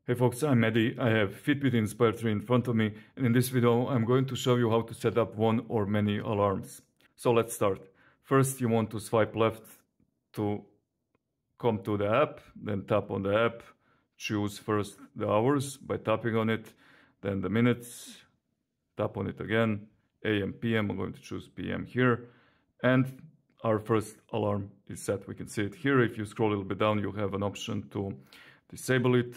Hey folks, I'm Eddie. I have Fitbit Inspire 3 in front of me, and in this video I'm going to show you how to set up one or many alarms. So let's start. First you want to swipe left to come to the app, then tap on the app, choose first the hours by tapping on it, then the minutes, tap on it again, AM, PM, I'm going to choose PM here, and our first alarm is set. We can see it here. If you scroll a little bit down, you have an option to disable it.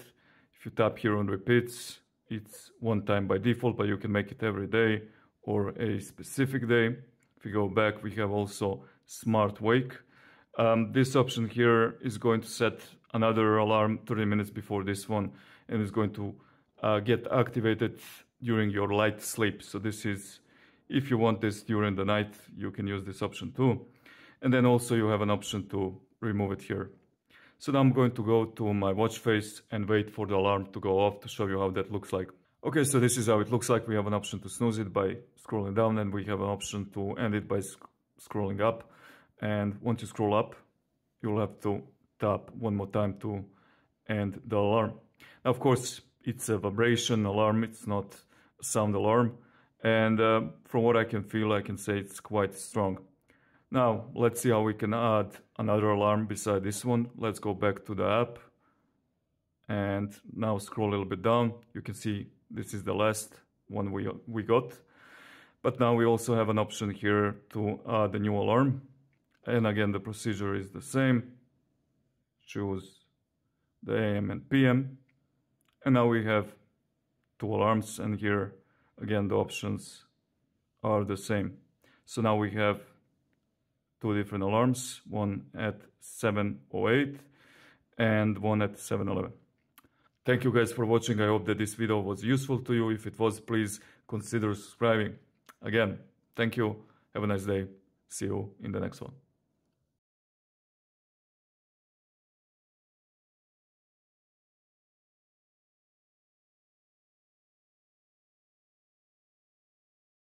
If you tap here on repeats, it's one time by default, but you can make it every day or a specific day. If you go back, we have also smart wake. This option here is going to set another alarm 30 minutes before this one, and is going to get activated during your light sleep. So this is, if you want this during the night, you can use this option too. And then also you have an option to remove it here. So now I'm going to go to my watch face and wait for the alarm to go off to show you how that looks like. Okay, so this is how it looks like. We have an option to snooze it by scrolling down, and we have an option to end it by scrolling up. And once you scroll up, you'll have to tap one more time to end the alarm. Now, of course, it's a vibration alarm. It's not a sound alarm. And from what I can feel, I can say it's quite strong. Now, let's see how we can add another alarm beside this one. Let's go back to the app. And now scroll a little bit down. You can see this is the last one we got. But now we also have an option here to add a new alarm. And again, the procedure is the same. Choose the AM and PM. And now we have two alarms. And here, again, the options are the same. So now we have two different alarms, one at 7:08 and one at 7:11. Thank you guys for watching. I hope that this video was useful to you. If it was, please consider subscribing. Again, thank you. Have a nice day. See you in the next one.